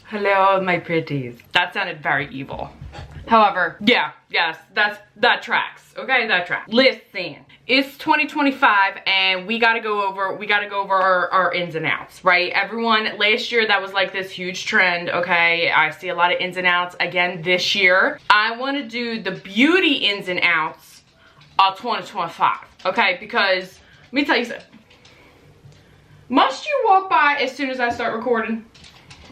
Hello, my pretties. That sounded very evil. However, yeah, yes, that tracks. Okay, that tracks. Listen, it's 2025 and we gotta go over our ins and outs, right? Everyone, last year that was like this huge trend, okay? I see a lot of ins and outs again this year. I wanna do the beauty ins and outs of 2025, okay? Because, let me tell you something. Must you walk by as soon as I start recording?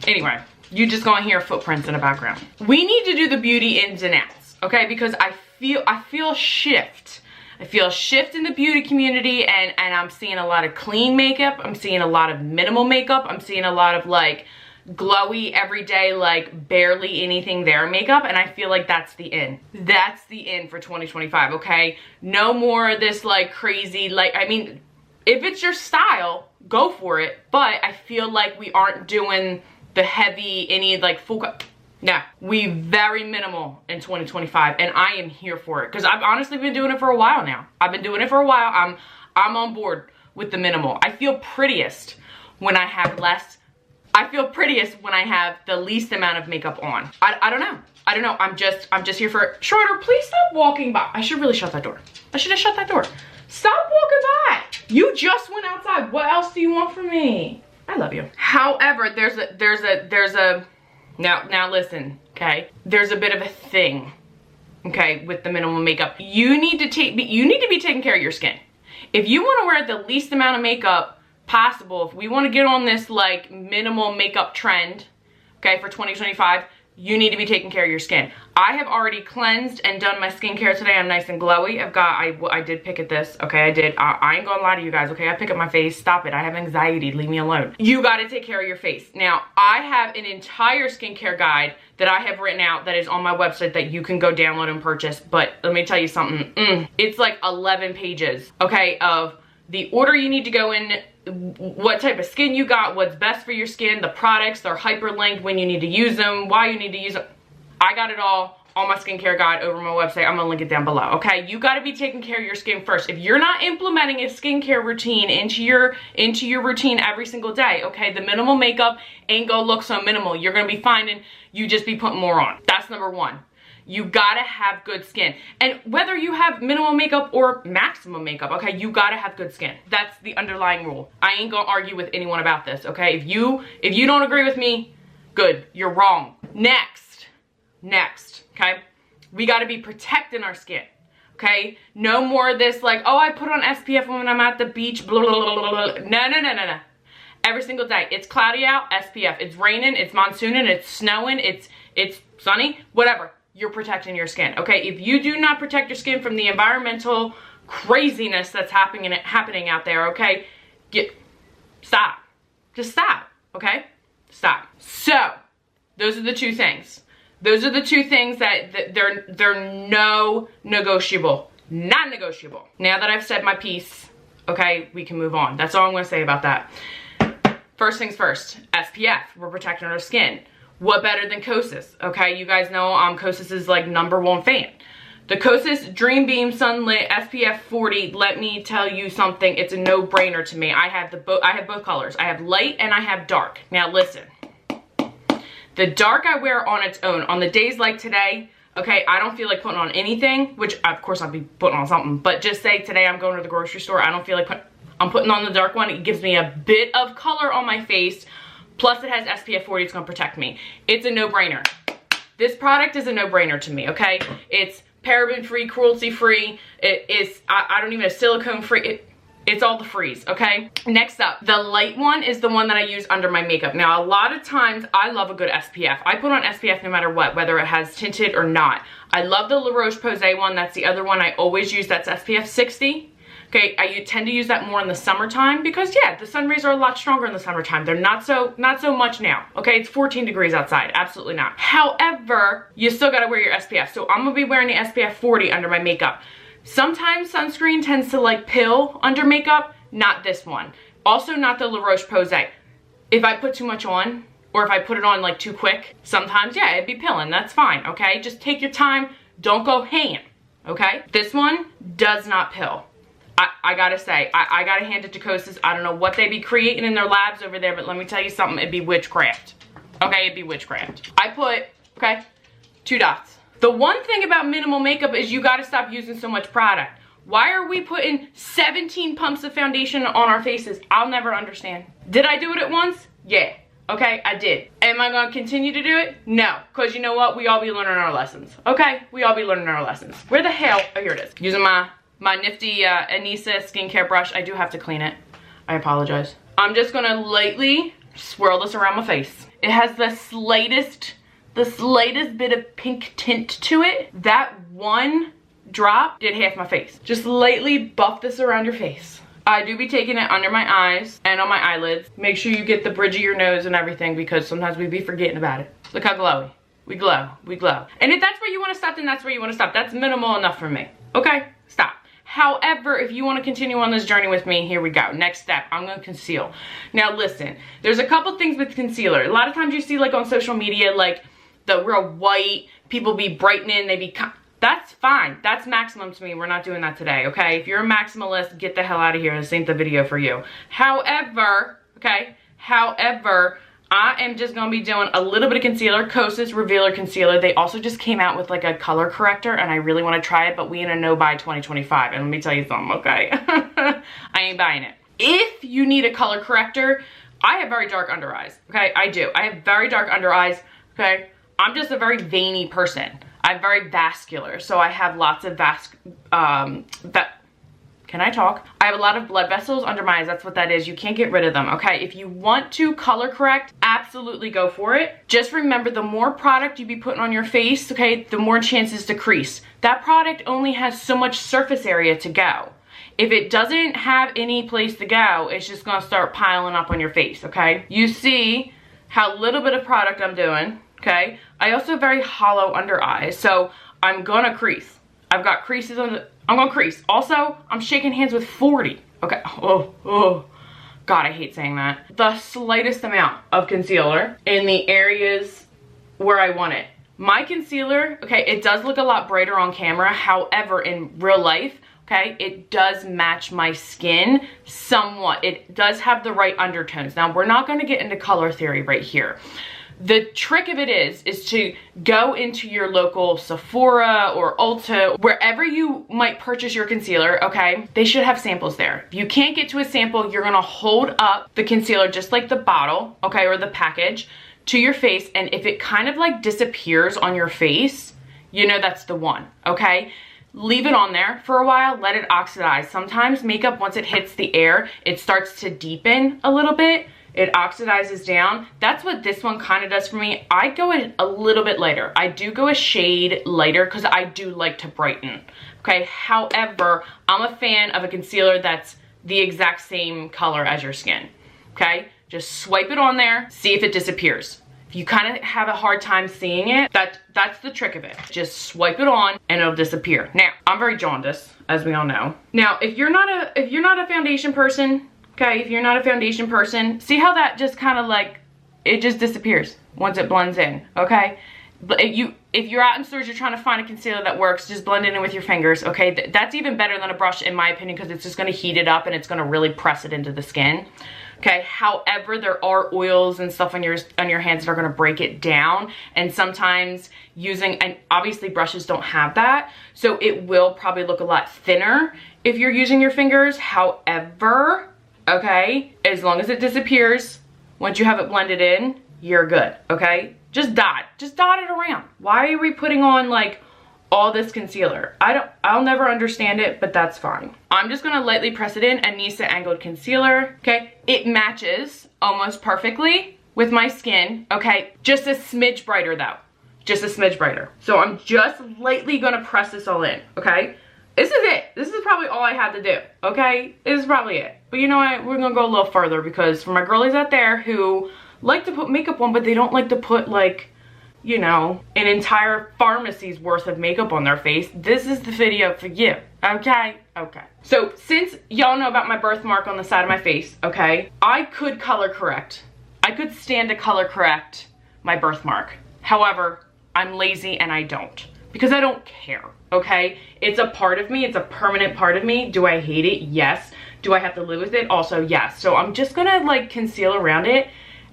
Anyway. You just gonna hear footprints in the background. We need to do the beauty ins and outs, okay? Because I feel a shift. I feel a shift in the beauty community, and I'm seeing a lot of clean makeup. I'm seeing a lot of minimal makeup. I'm seeing a lot of like glowy everyday, like barely anything there makeup, and I feel like that's the in. That's the in for 2025, okay? No more of this like crazy, like, I mean, if it's your style, go for it, but I feel like we aren't doing the heavy, any like full cut. No, we very minimal in 2025, and I am here for it because I've honestly been doing it for a while now. I've been doing it for a while. I'm on board with the minimal. I feel prettiest when I have less. I feel prettiest when I have the least amount of makeup on. I don't know. I don't know. I'm just here for it. Schroeder, please stop walking by. I should really shut that door. I should have shut that door. Stop walking by. You just went outside. What else do you want from me? I love you. However, now listen, okay? There's a bit of a thing, okay, with the minimal makeup. You need to be taking care of your skin. If you want to wear the least amount of makeup possible, if we want to get on this like minimal makeup trend, okay, for 2025, you need to be taking care of your skin. I have already cleansed and done my skincare today. I'm nice and glowy. I did pick at this, okay, I did. I ain't gonna lie to you guys, okay? I pick at my face, stop it. I have anxiety, leave me alone. You gotta take care of your face. Now, I have an entire skincare guide that I have written out that is on my website that you can go download and purchase, but let me tell you something, it's like 11 pages, okay, of the order you need to go in, what type of skin you got, what's best for your skin, the products, they're hyperlinked, when you need to use them, why you need to use them. I got it all on my skincare guide over my website. I'm gonna link it down below, okay? You gotta be taking care of your skin first. If you're not implementing a skincare routine into your routine every single day, okay, the minimal makeup ain't gonna look so minimal. You're gonna be finding you just be putting more on. That's number one. You gotta have good skin. And whether you have minimal makeup or maximum makeup, okay, you gotta have good skin. That's the underlying rule. I ain't gonna argue with anyone about this, okay? If you don't agree with me, good, you're wrong. Next, okay? We gotta be protecting our skin, okay? No more of this like, oh, I put on SPF when I'm at the beach, blah, blah, blah, blah, blah. No. Every single day, it's cloudy out, SPF. It's raining, it's monsooning, it's snowing, it's sunny, whatever. You're protecting your skin, okay? If you do not protect your skin from the environmental craziness that's happening out there, okay? Stop. Just stop, okay? Stop. So, those are the two things. Those are the two things that they're no negotiable. Not negotiable. Now that I've said my piece, okay, we can move on. That's all I'm gonna say about that. First things first, SPF, we're protecting our skin. What better than Kosas, okay? You guys know Kosas' like #1 fan. The Kosas Dream Beam Sunlit SPF 40, let me tell you something, it's a no-brainer to me. I have both colors. I have light and I have dark. Now listen, the dark I wear on its own. On the days like today, okay, I don't feel like putting on anything, which of course I'll be putting on something, but just say today I'm going to the grocery store, I don't feel like I'm putting on the dark one. It gives me a bit of color on my face. Plus it has SPF 40, it's gonna protect me. It's a no-brainer. This product is a no-brainer to me, okay? It's paraben-free, cruelty-free. It is, I don't even have silicone-free. It's all the frees, okay? Next up, the light one is the one that I use under my makeup. Now, a lot of times, I love a good SPF. I put on SPF no matter what, whether it has tinted or not. I love the La Roche-Posay one. That's the other one I always use. That's SPF 60. Okay, I tend to use that more in the summertime because, yeah, the sun rays are a lot stronger in the summertime. They're not so much now, okay? It's 14 degrees outside, absolutely not. However, you still gotta wear your SPF. So I'm gonna be wearing the SPF 40 under my makeup. Sometimes sunscreen tends to like pill under makeup, not this one. Also not the La Roche-Posay. If I put too much on, or if I put it on like too quick, sometimes, yeah, it'd be pilling, that's fine, okay? Just take your time, don't go ham, okay? This one does not pill. I gotta say, I gotta hand it to Kosas. I don't know what they be creating in their labs over there, but let me tell you something, it'd be witchcraft. Okay, it'd be witchcraft. I put, okay, 2 dots. The one thing about minimal makeup is you gotta stop using so much product. Why are we putting 17 pumps of foundation on our faces? I'll never understand. Did I do it at once? Yeah. Okay, I did. Am I gonna continue to do it? No, because you know what? We all be learning our lessons. Okay, we all be learning our lessons. Where the hell? Oh, here it is. Using my nifty Anissa skincare brush. I do have to clean it. I apologize. I'm just gonna lightly swirl this around my face. It has the slightest bit of pink tint to it. That one drop did half my face. Just lightly buff this around your face. I do be taking it under my eyes and on my eyelids. Make sure you get the bridge of your nose and everything because sometimes we be forgetting about it. Look how glowy. We glow. We glow. And if that's where you want to stop, then that's where you want to stop. That's minimal enough for me. Okay? Stop. However, if you want to continue on this journey with me, here we go. Next step, I'm going to conceal. Now listen, there's a couple things with concealer. A lot of times you see like on social media, like the real white, people be brightening, they be... That's fine. That's maximum to me. We're not doing that today, okay? If you're a maximalist, get the hell out of here. This ain't the video for you. However, okay? However, I am just going to be doing a little bit of concealer. Kosas Revealer Concealer. They also just came out with like a color corrector and I really want to try it, but we in a no buy 2025. And let me tell you something, okay? I ain't buying it. If you need a color corrector, I have very dark under eyes, okay? I do. I have very dark under eyes, okay? I'm just a very veiny person. I'm very vascular, so I have lots of can I talk? I have a lot of blood vessels under my eyes. That's what that is. You can't get rid of them, okay? If you want to color correct, absolutely go for it. Just remember, the more product you be putting on your face, okay, the more chances to crease. That product only has so much surface area to go. If it doesn't have any place to go, it's just gonna start piling up on your face, okay? You see how little bit of product I'm doing. Okay, I also have very hollow under eyes, so I'm gonna crease. I've got creases on I'm gonna crease. Also, I'm shaking hands with 40. Okay, oh, God, I hate saying that. The slightest amount of concealer in the areas where I want it. My concealer, okay, it does look a lot brighter on camera. However, in real life, okay, it does match my skin somewhat. It does have the right undertones. Now, we're not gonna get into color theory right here. The trick of it is to go into your local Sephora or Ulta, wherever you might purchase your concealer, okay? They should have samples there. If you can't get to a sample, you're gonna hold up the concealer just like the bottle, okay, or the package to your face, and if it kind of like disappears on your face, you know that's the one, okay? Leave it on there for a while, let it oxidize. Sometimes makeup, once it hits the air, it starts to deepen a little bit. It oxidizes down. That's what this one kind of does for me. I go a little bit lighter. I do go a shade lighter because I do like to brighten. Okay, however, I'm a fan of a concealer that's the exact same color as your skin. Okay, just swipe it on there, see if it disappears. If you kind of have a hard time seeing it, that's the trick of it. Just swipe it on and it'll disappear. Now, I'm very jaundiced, as we all know. Now, if you're not a foundation person, okay, if you're not a foundation person, see how that just kind of like, it just disappears once it blends in, okay? But if you're out in stores, you're trying to find a concealer that works, just blend it in with your fingers, okay? That's even better than a brush in my opinion because it's just gonna heat it up and it's gonna really press it into the skin, okay? However, there are oils and stuff on your hands that are gonna break it down, and sometimes and obviously brushes don't have that, so it will probably look a lot thinner if you're using your fingers. However, okay, as long as it disappears, once you have it blended in, you're good, okay? Just dot it around. Why are we putting on like all this concealer? I'll never understand it, but that's fine. I'm just gonna lightly press it in, Anissa Angled Concealer, okay? It matches almost perfectly with my skin, okay? Just a smidge brighter though, just a smidge brighter. So I'm just lightly gonna press this all in, okay? This is it. This is probably all I had to do, okay? This is probably it. But you know what? We're gonna go a little further because for my girlies out there who like to put makeup on, but they don't like to put like, you know, an entire pharmacy's worth of makeup on their face, this is the video for you, okay? Okay. So since y'all know about my birthmark on the side of my face, okay, I could color correct. I could stand to color correct my birthmark. However, I'm lazy and I don't. Because I don't care, okay? It's a part of me. It's a permanent part of me. Do I hate it? Yes. Do I have to live with it? Also, yes. So I'm just gonna like conceal around it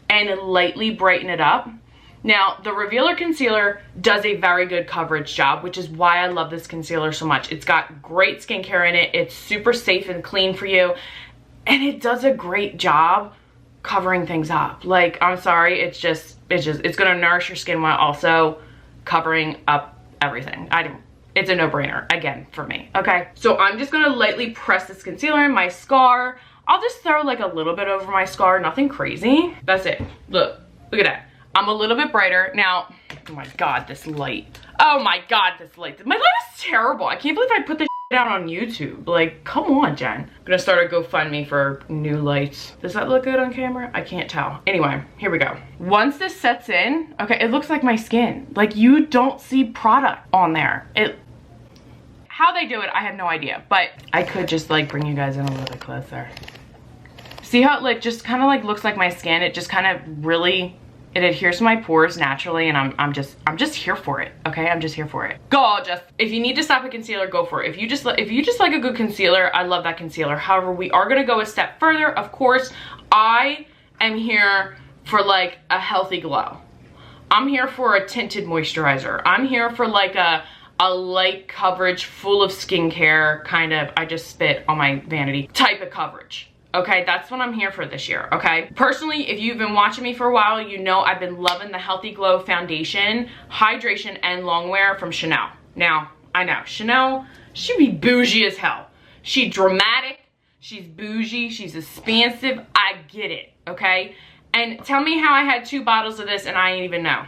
and lightly brighten it up. Now, the Revealer Concealer does a very good coverage job, which is why I love this concealer so much. It's got great skincare in it. It's super safe and clean for you. And it does a great job covering things up. Like, I'm sorry, it's gonna nourish your skin while also covering up everything. It's a no-brainer, again, for me, okay? So I'm just gonna lightly press this concealer in my scar. I'll just throw like a little bit over my scar, nothing crazy. That's it. Look at that. I'm a little bit brighter. Now, oh my God, this light. Oh my God, this light. My light is terrible. I can't believe I put this out on YouTube. Like, come on, Jen. I'm gonna start a GoFundMe for new lights. Does that look good on camera? I can't tell. Anyway, here we go. Once this sets in, okay, it looks like my skin. Like, you don't see product on there. How they do it, I have no idea, but I could just like bring you guys in a little bit closer. See how it like just kind of like looks like my skin? It just kind of really, it adheres to my pores naturally, and I'm just here for it, okay? I'm just here for it. Gorgeous. If you need to stop a concealer, go for it. If you just like a good concealer, I love that concealer. However, we are gonna go a step further. Of course, I am here for like a healthy glow. I'm here for a tinted moisturizer. I'm here for like a light coverage, full of skincare, kind of, I just spit on my vanity type of coverage. Okay, that's what I'm here for this year, okay? Personally, if you've been watching me for a while, you know I've been loving the Healthy Glow Foundation, Hydration, and Longwear from Chanel. Now, I know, Chanel, she be bougie as hell. She dramatic, she's bougie, she's expansive, I get it, okay? And tell me how I had 2 bottles of this and I ain't even know.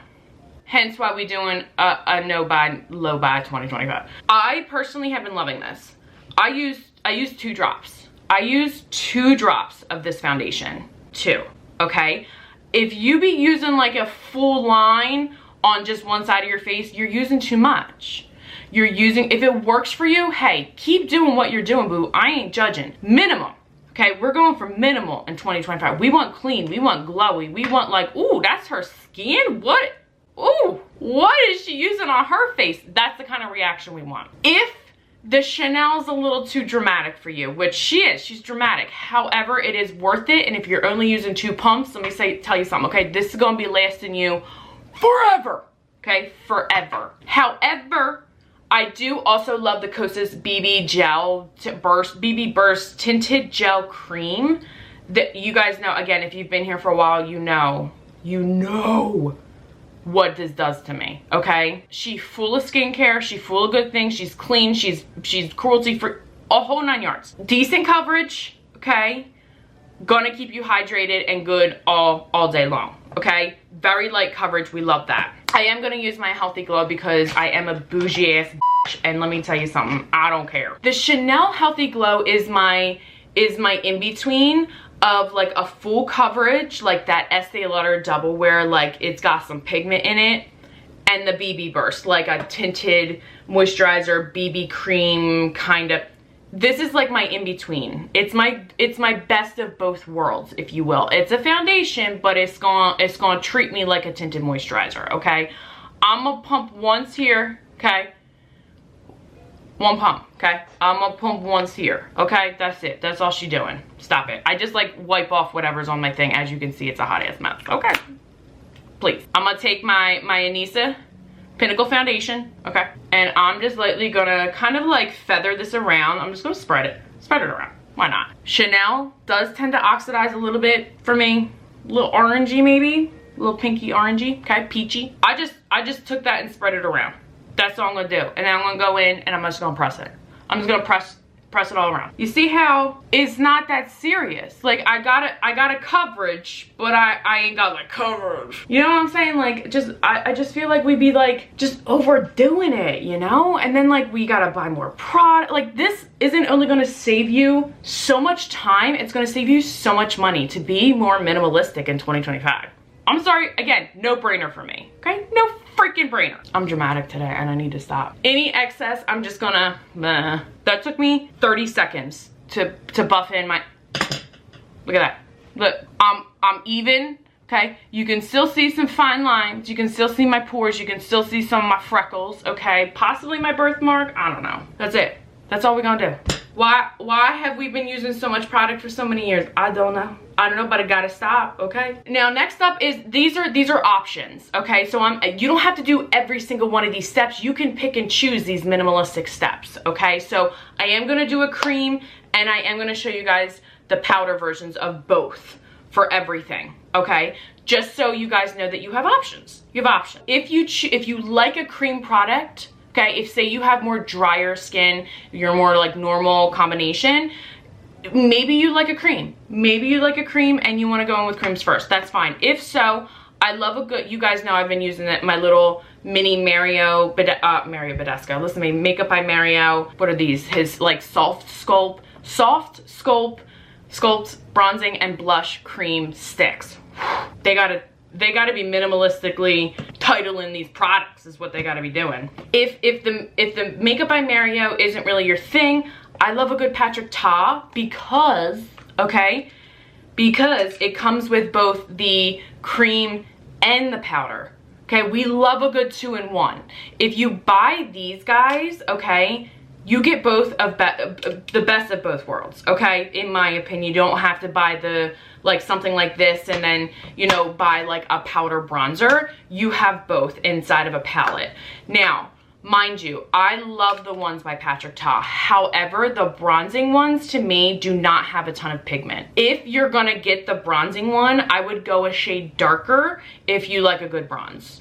Hence why we're doing a no-buy, low-buy 2025. I personally have been loving this. I use 2 drops. I use 2 drops of this foundation, 2, okay? If you be using like a full line on just one side of your face, you're using too much. You're using, if it works for you, hey, keep doing what you're doing, boo. I ain't judging. Minimum, okay? We're going for minimal in 2025. We want clean, we want glowy, we want like, ooh, that's her skin? What? Ooh, what is she using on her face? That's the kind of reaction we want. If the Chanel's a little too dramatic for you, which she is, she's dramatic. However, it is worth it. And if you're only using 2 pumps, let me tell you something, okay? This is gonna be lasting you forever, okay? Forever. However, I do also love the Kosas BB Burst Tinted Gel Cream. That you guys know, again, if you've been here for a while, you know what this does to me, okay? She full of skincare, she full of good things, she's clean, she's cruelty free, a whole 9 yards. Decent coverage, okay? Gonna keep you hydrated and good all day long, okay? Very light coverage, we love that. I am gonna use my Healthy Glow because I am a bougie ass bitch, and let me tell you something, I don't care. The Chanel Healthy Glow is my in-between of like a full coverage, like that Estee Lauder Double Wear, like it's got some pigment in it, and the BB Burst, like a tinted moisturizer, BB cream kind of. This is like my in-between. It's my best of both worlds, if you will. It's a foundation, but it's gonna treat me like a tinted moisturizer, okay? I'm gonna pump once here, okay? 1 pump, okay? I'm gonna pump once here, okay? That's it. That's all she's doing. Stop it. I just like wipe off whatever's on my thing. As you can see, it's a hot ass mess, okay? Please. I'm gonna take my Anissa Pinnacle Foundation, okay? And I'm just lightly gonna kind of like feather this around. I'm just gonna spread it around. Why not? Chanel does tend to oxidize a little bit for me. A little orangey maybe, a little pinky orangey, okay? Peachy. I just took that and spread it around. That's all I'm gonna do. And then I'm gonna go in and I'm just gonna press it. I'm just gonna press it all around. You see how it's not that serious? Like I got a coverage, but I ain't got like coverage. You know what I'm saying? Like I just feel like we be like just overdoing it, you know? And then like we gotta buy more product. Like this isn't only gonna save you so much time, it's gonna save you so much money to be more minimalistic in 2025. I'm sorry, again, no brainer for me, okay? No freaking brainer. I'm dramatic today and I need to stop. Any excess, I'm just gonna, that took me 30 seconds to buff in my, look at that. Look, I'm even, okay? You can still see some fine lines. You can still see my pores. You can still see some of my freckles, okay? Possibly my birthmark, I don't know. That's it. That's all we're gonna do. Why have we been using so much product for so many years? I don't know. I don't know, but I gotta stop, okay? Now, next up is, these are options, okay? So you don't have to do every single one of these steps. You can pick and choose these minimalistic steps, okay? So I am gonna do a cream, and I am gonna show you guys the powder versions of both for everything, okay? Just so you guys know that you have options. You have options. If you like a cream product, okay, if say you have more drier skin, you're more like normal combination, maybe you like a cream. Maybe you like a cream and you want to go in with creams first. That's fine. If so, I love a good, you guys know I've been using it, my little mini Mario Badescu. Listen to me, Makeup by Mario. What are these? His like soft sculpt bronzing and blush cream sticks. They gotta be minimalistically titling these products is what they gotta be doing. If the Makeup by Mario isn't really your thing, I love a good Patrick Ta because it comes with both the cream and the powder. Okay, we love a good 2-in-1. If you buy these guys, okay, you get both of the best of both worlds, okay? In my opinion, you don't have to buy the, like something like this and then, you know, buy like a powder bronzer. You have both inside of a palette. Now, mind you, I love the ones by Patrick Ta. However, the bronzing ones to me do not have a ton of pigment. If you're gonna get the bronzing one, I would go a shade darker if you like a good bronze.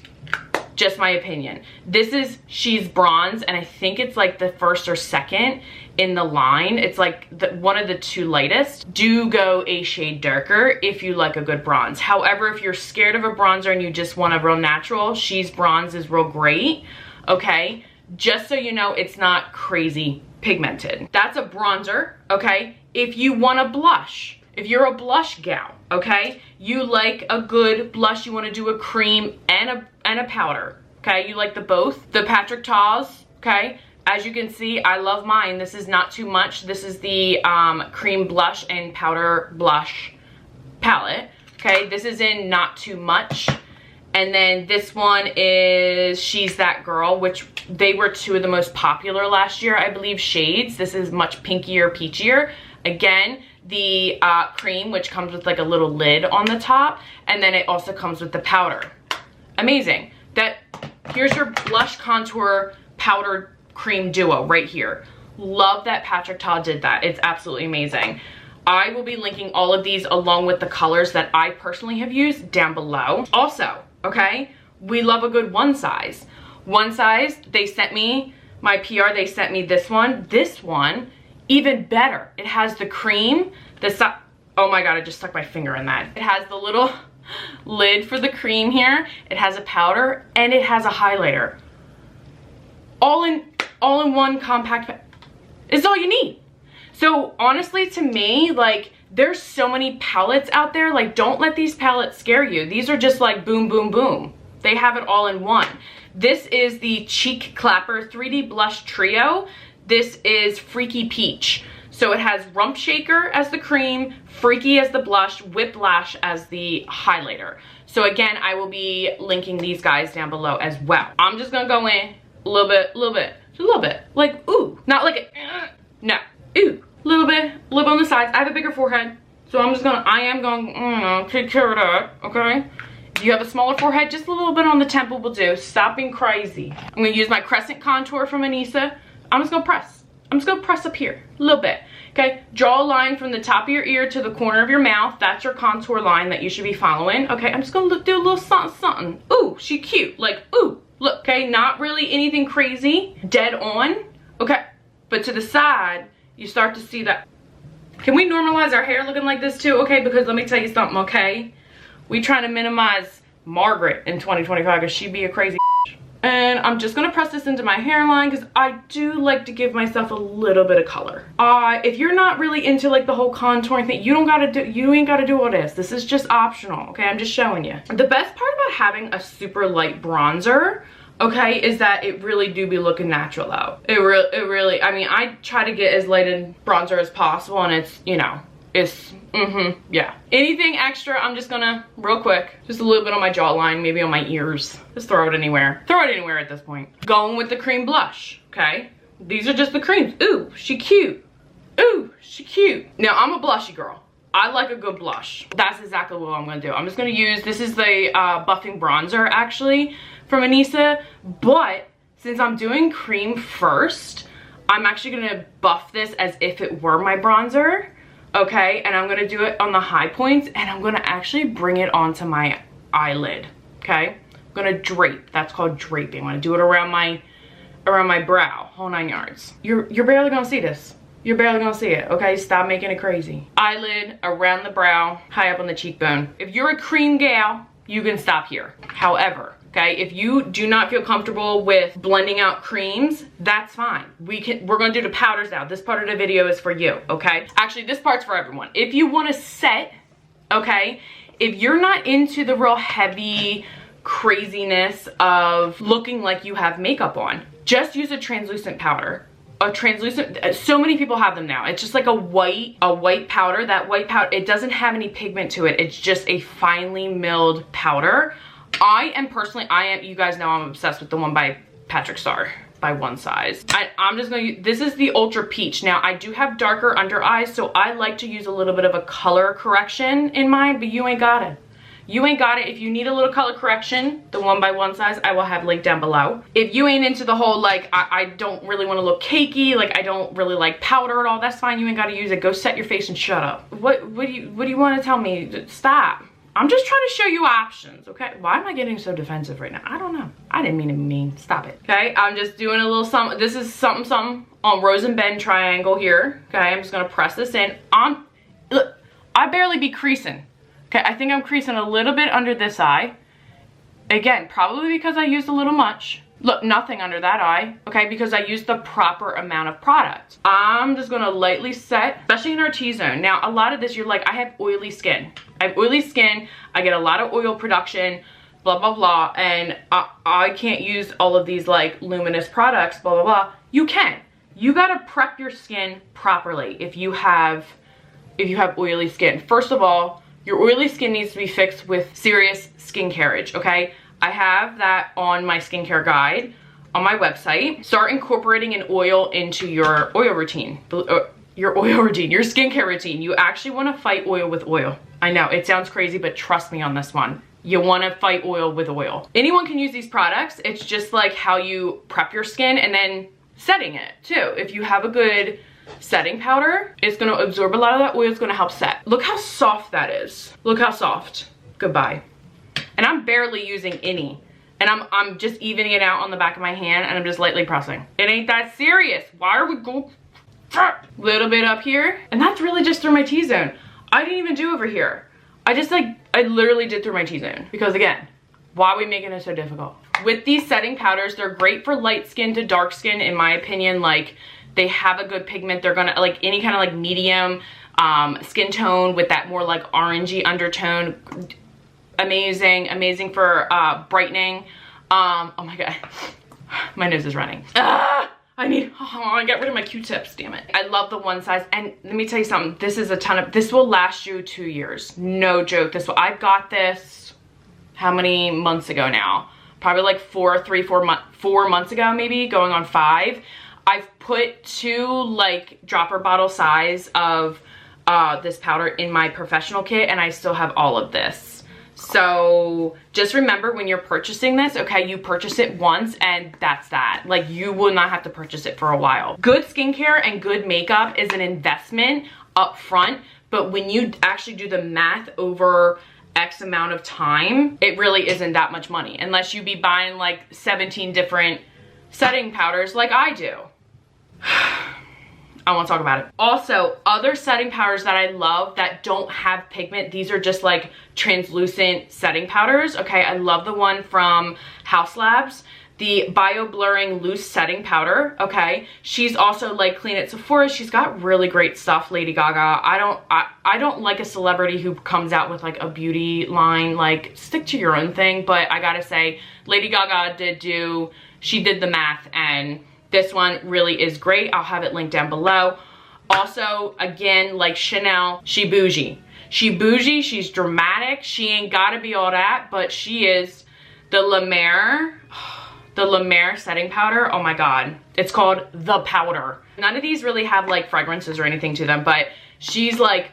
Just my opinion. This is She's Bronze, and I think it's like the first or second in the line. It's like one of the two lightest. Do go a shade darker if you like a good bronze. However, if you're scared of a bronzer and you just want a real natural, She's Bronze is real great, okay? Just so you know, it's not crazy pigmented. That's a bronzer, okay? If you want a blush, if you're a blush gal, okay? You like a good blush, you wanna do a cream and a powder, okay? You like the both. The Patrick Ta's, okay? As you can see, I love mine. This is not too much. This is the cream blush and powder blush palette, okay? This is in Not Too Much. And then this one is She's That Girl, which they were two of the most popular last year, I believe, shades. This is much pinkier, peachier. Again, the cream, which comes with like a little lid on the top, and then it also comes with the powder. Amazing. Here's your blush contour powder cream duo right here. Love that Patrick Ta did that. It's absolutely amazing. I will be linking all of these along with the colors that I personally have used down below. Also, okay, we love a good one size. One size, they sent me, my PR, they sent me this one. This one, even better. It has the cream, oh my God, I just stuck my finger in that. It has the little lid for the cream here. It has a powder and it has a highlighter. All in one compact, it's all you need. So honestly, to me, like, there's so many palettes out there. Like, don't let these palettes scare you. These are just like boom, boom, boom. They have it all in one. This is the Cheek Clapper 3D Blush Trio. This is Freaky Peach. So it has Rump Shaker as the cream, Freaky as the blush, Whiplash as the highlighter. So again, I will be linking these guys down below as well. I'm just gonna go in a little bit, just a little bit. Like, ooh, not like a, no, ooh, a little bit on the sides. I have a bigger forehead, so I am going, take care of that, okay? If you have a smaller forehead, just a little bit on the temple will do. Stop being crazy. I'm gonna use my crescent contour from Anissa. I'm just gonna press up here, a little bit, okay? Draw a line from the top of your ear to the corner of your mouth. That's your contour line that you should be following, okay? I'm just gonna do a little something, something. Ooh, she cute, like, ooh, look, okay? Not really anything crazy, dead on, okay? But to the side, you start to see that. Can we normalize our hair looking like this too, okay? Because let me tell you something, okay? We trying to minimize Margaret in 2025 because she be a crazy. And I'm just gonna press this into my hairline because I do like to give myself a little bit of color. If you're not really into like the whole contouring thing, you ain't gotta do all this. This is just optional, okay? I'm just showing you. The best part about having a super light bronzer, okay, is that it really do be looking natural out. It really, I mean, I try to get as light a bronzer as possible, and it's, you know, it's, yeah. Anything extra, I'm just gonna, real quick, just a little bit on my jawline, maybe on my ears. Just throw it anywhere. Throw it anywhere at this point. Going with the cream blush, okay? These are just the creams. Ooh, she cute. Ooh, she cute. Now, I'm a blushy girl. I like a good blush. That's exactly what I'm gonna do. I'm just gonna use, this is the buffing bronzer actually from Anissa, but since I'm doing cream first, I'm actually gonna buff this as if it were my bronzer, okay? And I'm gonna do it on the high points, and I'm gonna actually bring it onto my eyelid, okay? I'm gonna drape, that's called draping. I'm gonna do it around my brow, whole 9 yards. You're barely gonna see this. You're barely gonna see it, okay? Stop making it crazy. Eyelid, around the brow, high up on the cheekbone. If you're a cream gal, you can stop here. However, okay, if you do not feel comfortable with blending out creams, that's fine. We're gonna do the powders now. This part of the video is for you, okay? Actually, this part's for everyone. If you wanna set, okay, if you're not into the real heavy craziness of looking like you have makeup on, just use a translucent powder. A translucent, so many people have them now. It's just like a white powder. That white powder, it doesn't have any pigment to it. It's just a finely milled powder. I am, you guys know I'm obsessed with the one by Patrick Starr, by One Size. I'm just gonna use, this is the Ultra Peach. Now, I do have darker under eyes, so I like to use a little bit of a color correction in mine, but you ain't got it. You ain't got it. If you need a little color correction, the one by One Size, I will have linked down below. If you ain't into the whole, like, I don't really want to look cakey, like, I don't really like powder at all, that's fine. You ain't got to use it. Go set your face and shut up. What do you want to tell me? Stop. I'm just trying to show you options, okay? Why am I getting so defensive right now? I don't know. I didn't mean to be mean. Stop it, okay? I'm just doing a little something. This is something on Rose and Ben triangle here, okay? I'm just going to press this in. Look, I barely be creasing. Okay, I think I'm creasing a little bit under this eye. Again, probably because I used a little much. Look, nothing under that eye, okay, because I used the proper amount of product. I'm just gonna lightly set, especially in our T-zone. Now, a lot of this, you're like, I have oily skin. I have oily skin, I get a lot of oil production, blah, blah, blah, and I can't use all of these, like, luminous products, blah, blah, blah. You can. You gotta prep your skin properly if you have oily skin. First of all, your oily skin needs to be fixed with serious skincareage, okay? I have that on my skincare guide on my website. Start incorporating an oil into your oil routine. Your skincare routine. You actually want to fight oil with oil. I know, it sounds crazy, but trust me on this one. You want to fight oil with oil. Anyone can use these products. It's just like how you prep your skin and then setting it too. If you have a good setting powder, it's going to absorb a lot of that oil. It's going to help set. Look how soft that is. Look how soft. Goodbye. And I'm barely using any. And I'm just evening it out on the back of my hand, and I'm just lightly pressing. It ain't that serious. Why are we going little bit up here? And that's really just through my T-zone. I didn't even do over here. I literally did through my T-zone. Because again, why are we making it so difficult? With these setting powders, they're great for light skin to dark skin, in my opinion. Like, they have a good pigment. They're gonna, like, any kind of like medium skin tone with that more like orangey undertone. Amazing for brightening. Oh my god, my nose is running. I get rid of my Q-tips, damn it. I love the One Size, and let me tell you something, this is this will last you 2 years. No joke. I got this, how many months ago now? Probably like 4 months ago, maybe, going on 5. I've put 2 like dropper bottle size of this powder in my professional kit, and I still have all of this. So just remember, when you're purchasing this, okay, you purchase it once and that's that. Like, you will not have to purchase it for a while. Good skincare and good makeup is an investment up front, but when you actually do the math over X amount of time, it really isn't that much money, unless you be buying like 17 different setting powders like I do. I won't talk about it. Also, other setting powders that I love that don't have pigment, these are just like translucent setting powders, okay? I love the one from House Labs, the Bio Blurring Loose Setting Powder, okay? She's also like clean at Sephora. She's got really great stuff, Lady Gaga. I don't like a celebrity who comes out with like a beauty line. Like, stick to your own thing, but I gotta say, Lady Gaga she did the math, and this one really is great. I'll have it linked down below. Also, again, like Chanel, she bougie. She bougie, she's dramatic. She ain't gotta be all that, but she is. The La Mer setting powder, oh my god. It's called The Powder. None of these really have like fragrances or anything to them, but she's like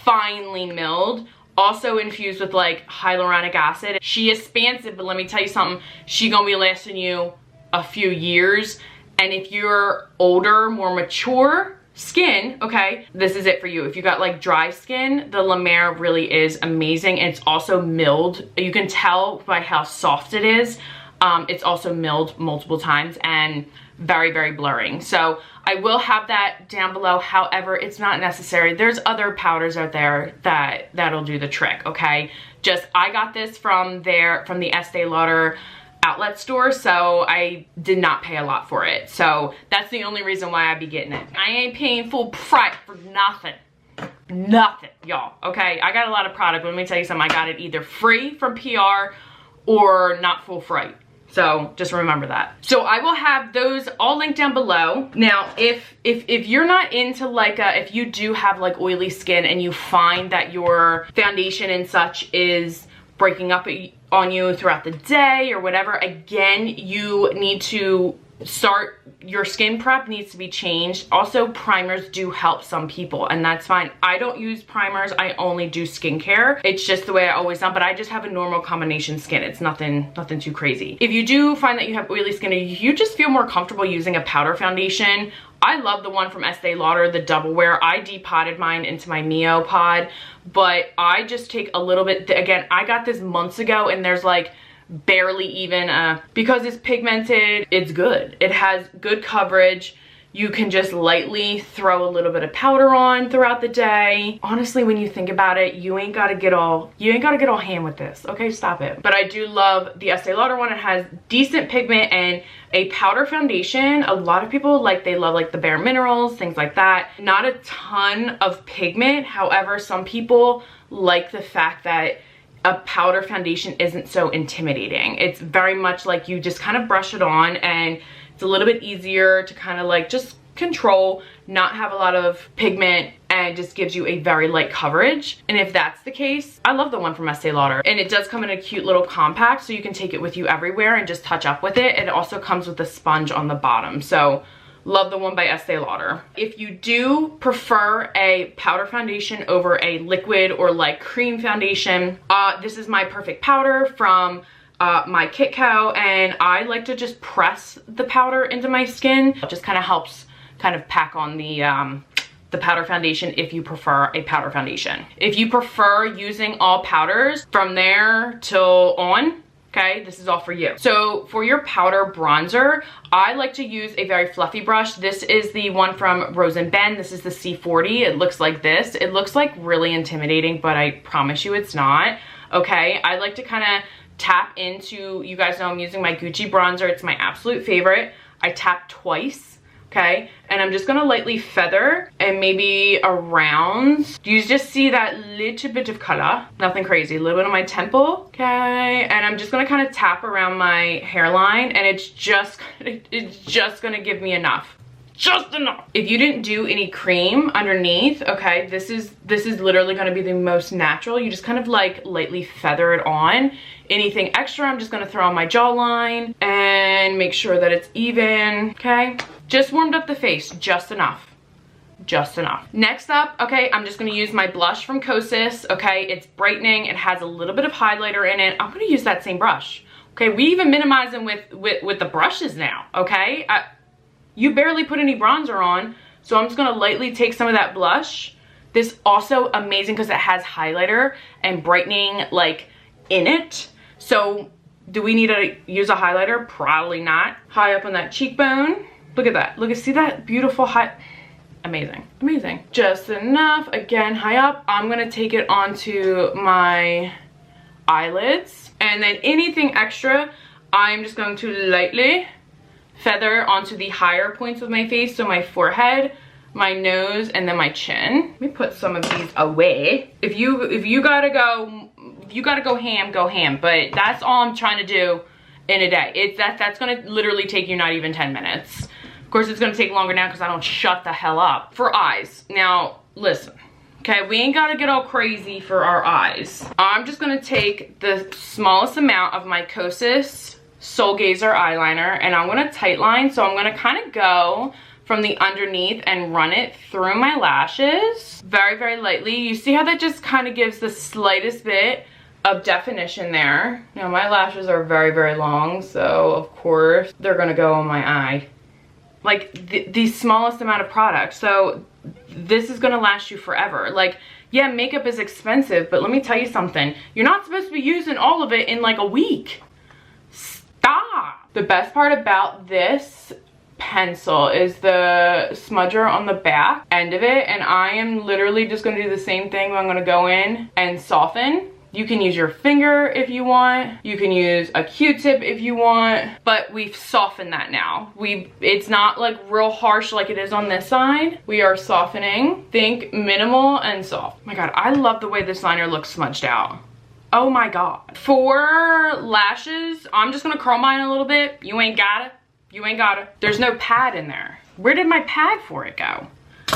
finely milled, also infused with like hyaluronic acid. She is expansive, but let me tell you something, she gonna be lasting you a few years. And if you're older, more mature skin, okay, this is it for you. If you got like dry skin, the La Mer really is amazing. And it's also milled. You can tell by how soft it is. It's also milled multiple times and very, very blurring. So I will have that down below. However, it's not necessary. There's other powders out there that'll do the trick, okay? Just, I got this from the Estee Lauder outlet store, so I did not pay a lot for it. So that's the only reason why I be getting it. I ain't paying full price for nothing. Nothing, y'all, okay? I got a lot of product, but let me tell you something. I got it either free from PR or not full freight. So just remember that. So I will have those all linked down below. Now, if you're not into like if you do have like oily skin and you find that your foundation and such is breaking up on you throughout the day or whatever, again, you need to start, your skin prep needs to be changed. Also, primers do help some people, and that's fine. I don't use primers, I only do skincare. It's just the way I always done, but I just have a normal combination skin. It's nothing too crazy. If you do find that you have oily skin, you just feel more comfortable using a powder foundation, I love the one from Estee Lauder, the Double Wear. I depotted mine into my Mio pod, but I just take a little bit, again, I got this months ago, and there's like barely even because it's pigmented, it's good. It has good coverage. You can just lightly throw a little bit of powder on throughout the day. Honestly, when you think about it, you ain't gotta get all ham with this, okay? Stop it. But I do love the Estee Lauder one. It has decent pigment and a powder foundation. A lot of people they love like the Bare Minerals, things like that. Not a ton of pigment. However, some people like the fact that a powder foundation isn't so intimidating. It's very much like you just kind of brush it on, and it's a little bit easier to kind of like just control, not have a lot of pigment, and just gives you a very light coverage. And if that's the case, I love the one from Estee Lauder. And it does come in a cute little compact, so you can take it with you everywhere and just touch up with it. It also comes with a sponge on the bottom. So love the one by Estee Lauder. If you do prefer a powder foundation over a liquid or like cream foundation, this is my perfect powder from my Kitco, and I like to just press the powder into my skin. It just kind of helps kind of pack on the powder foundation if you prefer a powder foundation. If you prefer using all powders from there till on, okay, this is all for you. So for your powder bronzer, I like to use a very fluffy brush. This is the one from Rose & Ben. This is the C40. It looks like this. It looks like really intimidating, but I promise you it's not, okay? I like to kind of tap into, you guys know I'm using my Gucci bronzer. It's my absolute favorite. I tap twice, okay? And I'm just gonna lightly feather and maybe around. You just see that little bit of color, nothing crazy, a little bit on my temple, okay? And I'm just gonna kind of tap around my hairline, and it's just gonna give me enough. Just enough. If you didn't do any cream underneath, okay, this is literally gonna be the most natural. You just kind of like lightly feather it on. Anything extra, I'm just gonna throw on my jawline and make sure that it's even, okay? Just warmed up the face, just enough. Just enough. Next up, okay, I'm just gonna use my blush from Kosas, okay? It's brightening, it has a little bit of highlighter in it. I'm gonna use that same brush, okay? We even minimize them with the brushes now, okay? You barely put any bronzer on, so I'm just gonna lightly take some of that blush. This also amazing because it has highlighter and brightening like in it. So do we need to use a highlighter? Probably not. High up on that cheekbone. Look at that. Look, see that beautiful high, amazing, amazing. Just enough, again, high up. I'm gonna take it onto my eyelids, and then anything extra, I'm just going to lightly feather onto the higher points of my face, so my forehead, my nose, and then my chin. Let me put some of these away. If you gotta go ham, but that's all I'm trying to do in a day. That's gonna literally take you not even 10 minutes. Of course, it's gonna take longer now because I don't shut the hell up. For eyes, now listen, okay, we ain't gotta get all crazy for our eyes. I'm just gonna take the smallest amount of my Kosas Soul Gazer eyeliner, and I'm gonna tight line, so I'm gonna kind of go from the underneath and run it through my lashes very, very lightly. You see how that just kind of gives the slightest bit of definition there. Now my lashes are very, very long, so of course they're gonna go on my eye. Like the smallest amount of product. So this is gonna last you forever. Like, yeah, makeup is expensive, but let me tell you something. You're not supposed to be using all of it in like a week. Stop. The best part about this pencil is the smudger on the back end of it, and I am literally just going to do the same thing. I'm going to go in and soften. You can use your finger if you want. You can use a Q-tip if you want, but we've softened that now. It's not like real harsh like it is on this side. We are softening. Think minimal and soft. Oh my God, I love the way this liner looks smudged out. Oh my God. For lashes, I'm just gonna curl mine a little bit. You ain't gotta. You ain't gotta. There's no pad in there. Where did my pad for it go?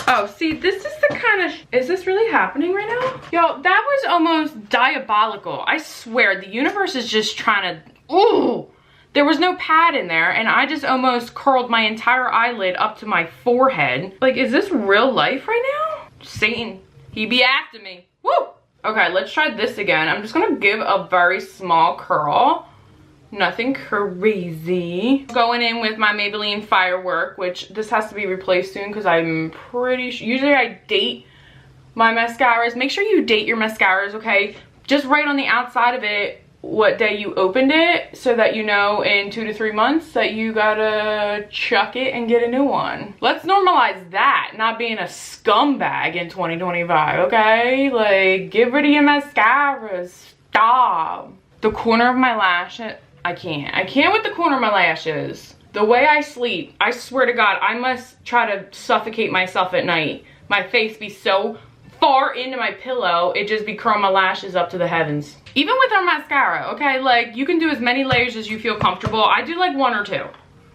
Oh, see, this is the kind of, is this really happening right now? Yo, that was almost diabolical. I swear, the universe is just trying to, ooh. There was no pad in there, and I just almost curled my entire eyelid up to my forehead. Like, is this real life right now? Satan, he be after me. Woo! Okay, let's try this again. I'm just gonna give a very small curl. Nothing crazy. Going in with my Maybelline Firework, which this has to be replaced soon because I'm pretty sure, usually I date my mascaras. Make sure you date your mascaras, okay? Just write on the outside of it what day you opened it so that you know in 2 to 3 months that you gotta chuck it and get a new one. Let's normalize that, not being a scumbag in 2025, okay? Like, get rid of your mascaras. Stop. The corner of my lash, I can't with the corner of my lashes. The way I sleep, I swear to God, I must try to suffocate myself at night. My face be so far into my pillow, it just be curling my lashes up to the heavens. Even with our mascara, okay? Like, you can do as many layers as you feel comfortable. I do like 1 or 2.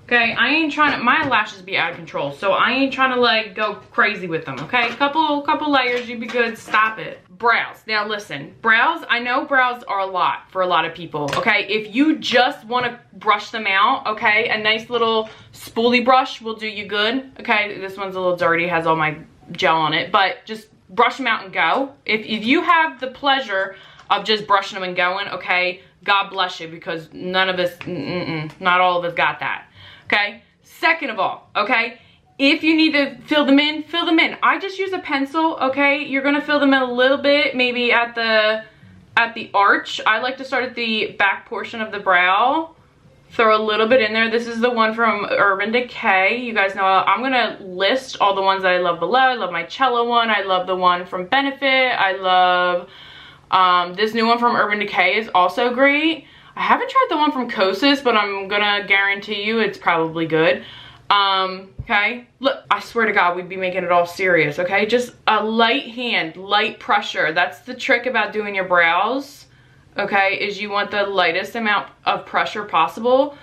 Okay, I ain't trying to, my lashes be out of control, so I ain't trying to like go crazy with them, okay? Couple layers, you'd be good, stop it. Brows, now listen, brows, I know brows are a lot for a lot of people, okay? If you just wanna brush them out, okay, a nice little spoolie brush will do you good, okay? This one's a little dirty, has all my gel on it, but just brush them out and go. If you have the pleasure of just brushing them and going, okay, God bless you, because none of us, not all of us got that. Okay, second of all, okay, if you need to fill them in, fill them in. I just use a pencil, okay? You're gonna fill them in a little bit, maybe at the arch. I like to start at the back portion of the brow. Throw a little bit in there. This is the one from Urban Decay. You guys know I'm gonna list all the ones that I love below. I love my Cello one. I love the one from Benefit. I love this new one from Urban Decay is also great. I haven't tried the one from Kosas, but I'm gonna guarantee you it's probably good. Okay, look, I swear to God, we'd be making it all serious, okay? Just a light hand, light pressure. That's the trick about doing your brows, okay, is you want the lightest amount of pressure possible.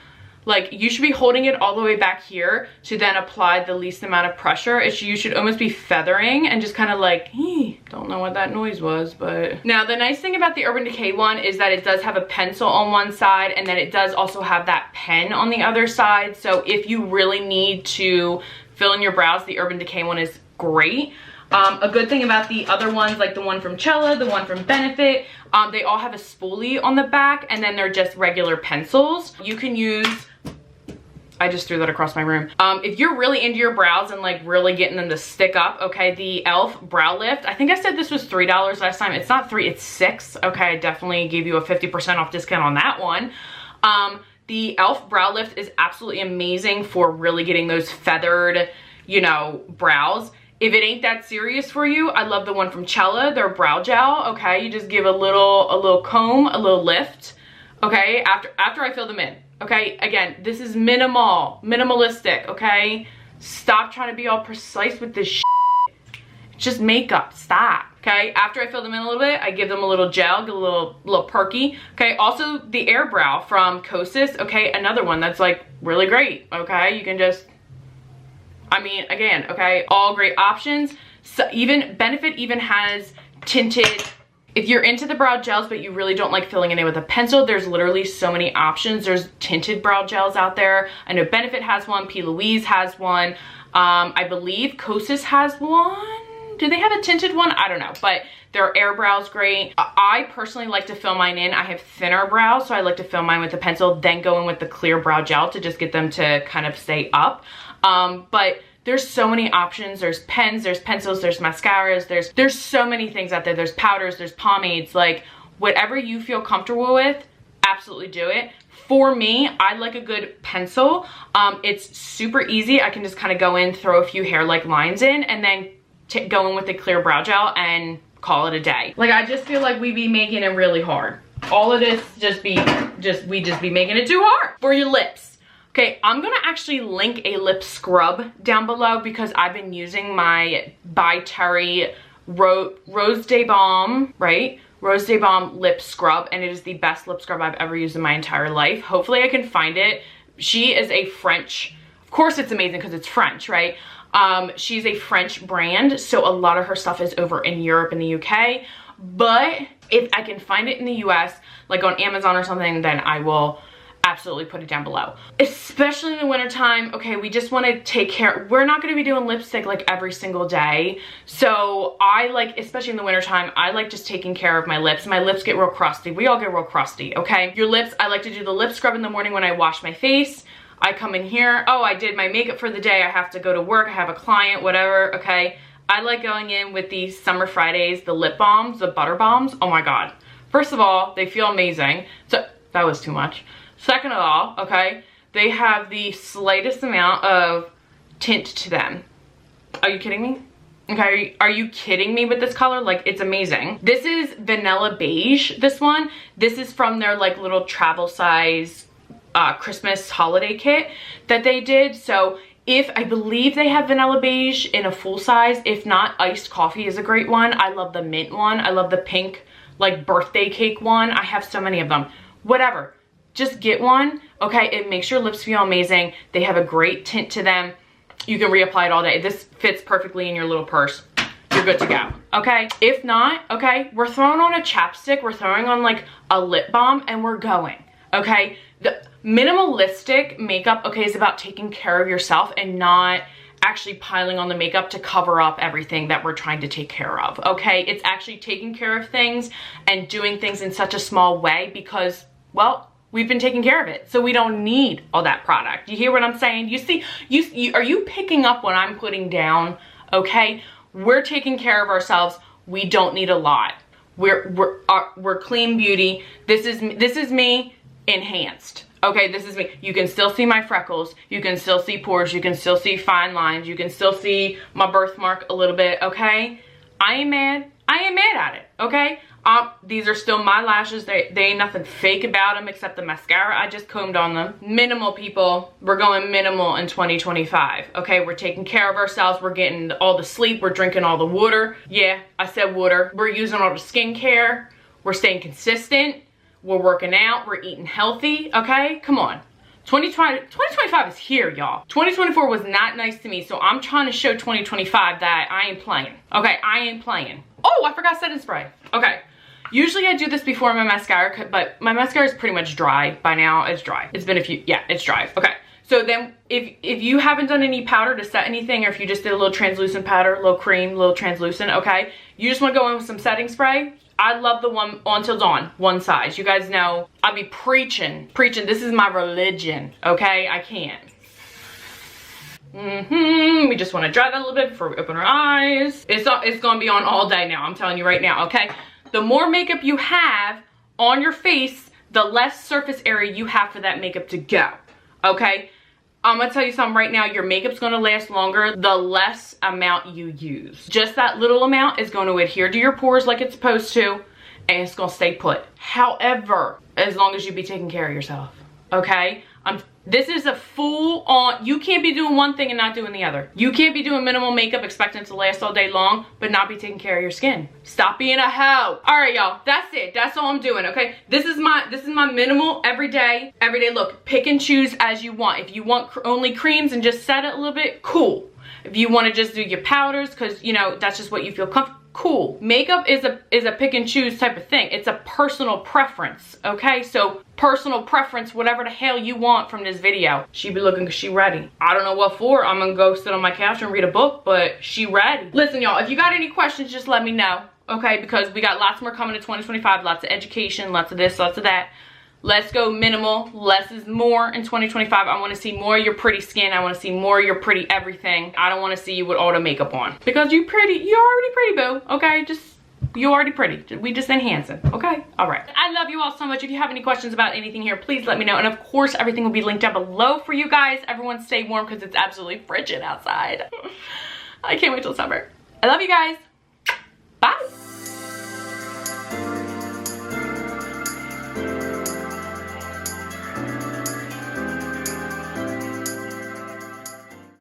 Like, you should be holding it all the way back here to then apply the least amount of pressure. You should almost be feathering and just kind of like, don't know what that noise was, but. Now, the nice thing about the Urban Decay one is that it does have a pencil on one side, and then it does also have that pen on the other side. So if you really need to fill in your brows, the Urban Decay one is great. A good thing about the other ones, like the one from Cello, the one from Benefit, they all have a spoolie on the back, and then they're just regular pencils. You can use, I just threw that across my room. If you're really into your brows and like really getting them to stick up, okay, the e.l.f. Brow Lift, I think I said this was $3 last time. It's not $3, it's $6. Okay, I definitely gave you a 50% off discount on that one. The e.l.f. Brow Lift is absolutely amazing for really getting those feathered, you know, brows. If it ain't that serious for you, I love the one from Cello, their brow gel, okay? You just give a little comb, a little lift, okay? After I fill them in, okay? Again, this is minimalistic, okay? Stop trying to be all precise with this shit. It's just makeup, stop, okay? After I fill them in a little bit, I give them a little gel, get a little perky, okay? Also, the Air Brow from Kosas, okay? Another one that's like really great, okay? You can just, I mean, again, okay, all great options. So even Benefit even has tinted, if you're into the brow gels but you really don't like filling it in with a pencil, there's literally so many options. There's tinted brow gels out there. I know Benefit has one, P. Louise has one. I believe Kosas has one. Do they have a tinted one? I don't know, but their air brow's great. I personally like to fill mine in. I have thinner brows, so I like to fill mine with a pencil, then go in with the clear brow gel to just get them to kind of stay up. But there's so many options. There's pens, there's pencils, there's mascaras, there's so many things out there. There's powders, there's pomades, like whatever you feel comfortable with, absolutely do it. For me, I like a good pencil. It's super easy. I can just kind of go in, throw a few hair-like lines in, and then go in with the clear brow gel and call it a day. Like, I just feel like we be making it really hard. All of this we just be making it too hard. For your lips. Okay, I'm gonna actually link a lip scrub down below because I've been using my By Terry Rose Day Balm, right? Rose Day Balm lip scrub, and it is the best lip scrub I've ever used in my entire life. Hopefully I can find it. She is a French, of course it's amazing because it's French, right? She's a French brand, so a lot of her stuff is over in Europe and the UK. But if I can find it in the US, like on Amazon or something, then I will absolutely put it down below. Especially in the wintertime, okay, we just want to take care. We're not going to be doing lipstick like every single day. So I like, especially in the wintertime, I like just taking care of my lips. My lips get real crusty. We all get real crusty, okay? Your lips, I like to do the lip scrub in the morning when I wash my face. I come in here, oh, I did my makeup for the day. I have to go to work. I have a client, whatever, okay? I like going in with these Summer Fridays, the lip balms, the butter balms. Oh my God. First of all, they feel amazing. So that was too much. Second of all, okay, they have the slightest amount of tint to them. Are you kidding me? Okay, are you kidding me with this color? Like, it's amazing. This is Vanilla Beige, this one. This is from their like little travel size Christmas holiday kit that they did. So I believe they have Vanilla Beige in a full size. If not, Iced Coffee is a great one. I love the mint one. I love the pink like birthday cake one. I have so many of them. Whatever. Just get one, okay? It makes your lips feel amazing. They have a great tint to them. You can reapply it all day. This fits perfectly in your little purse. You're good to go, okay? If not, okay, we're throwing on a chapstick, we're throwing on like a lip balm, and we're going, okay? The minimalistic makeup, okay, is about taking care of yourself and not actually piling on the makeup to cover up everything that we're trying to take care of, okay? It's actually taking care of things and doing things in such a small way because, well, we've been taking care of it, so we don't need all that product. You hear what I'm saying? You see, are you picking up what I'm putting down? Okay, we're taking care of ourselves. We don't need a lot. We're clean beauty. This is me enhanced. Okay, this is me. You can still see my freckles. You can still see pores. You can still see fine lines. You can still see my birthmark a little bit. Okay, I ain't mad. I ain't mad at it. Okay. These are still my lashes. They ain't nothing fake about them except the mascara I just combed on them. Minimal, people. We're going minimal in 2025. Okay, we're taking care of ourselves. We're getting all the sleep. We're drinking all the water. Yeah, I said water. We're using all the skincare. We're staying consistent. We're working out. We're eating healthy. Okay, come on. 2025 is here, y'all. 2024 was not nice to me, so I'm trying to show 2025 that I ain't playing. Okay, I ain't playing. Oh, I forgot setting spray. Okay. Usually I do this before my mascara, but my mascara is pretty much dry by now. It's dry. It's been it's dry. Okay. So then if you haven't done any powder to set anything, or if you just did a little translucent powder, a little cream, a little translucent, okay, you just want to go in with some setting spray. I love the one On Till Dawn, one size. You guys know I be preaching. This is my religion, okay? I can't. We just want to dry that a little bit before we open our eyes. It's going to be on all day now. I'm telling you right now, okay? The more makeup you have on your face, the less surface area you have for that makeup to go, okay? I'm gonna tell you something right now. Your makeup's gonna last longer the less amount you use. Just that little amount is going to adhere to your pores like it's supposed to, and it's gonna stay put. However, as long as you be taking care of yourself, okay? This is a full on, you can't be doing one thing and not doing the other. You can't be doing minimal makeup expecting it to last all day long, but not be taking care of your skin. Stop being a hoe. All right, y'all, that's it. That's all I'm doing, okay? This is my minimal everyday look. Pick and choose as you want. If you want only creams and just set it a little bit, cool. If you want to just do your powders, because, you know, that's just what you feel comfortable. cool. Makeup is a pick and choose type of thing. It's a personal preference, okay? So personal preference, whatever the hell you want from this video. She be looking cause she ready. I don't know what for. I'm gonna go sit on my couch and read a book, but she ready. Listen, y'all, if you got any questions, just let me know, okay? Because we got lots more coming in 2025, lots of education, lots of this, lots of that. Let's go minimal. Less is more in 2025. I want to see more of your pretty skin. I want to see more of your pretty everything. I don't want to see you with all the makeup on. Because you pretty. You're already pretty, boo. Okay? You're already pretty. We just enhancing. Okay? Alright. I love you all so much. If you have any questions about anything here, please let me know. And of course, everything will be linked down below for you guys. Everyone stay warm because it's absolutely frigid outside. I can't wait till summer. I love you guys.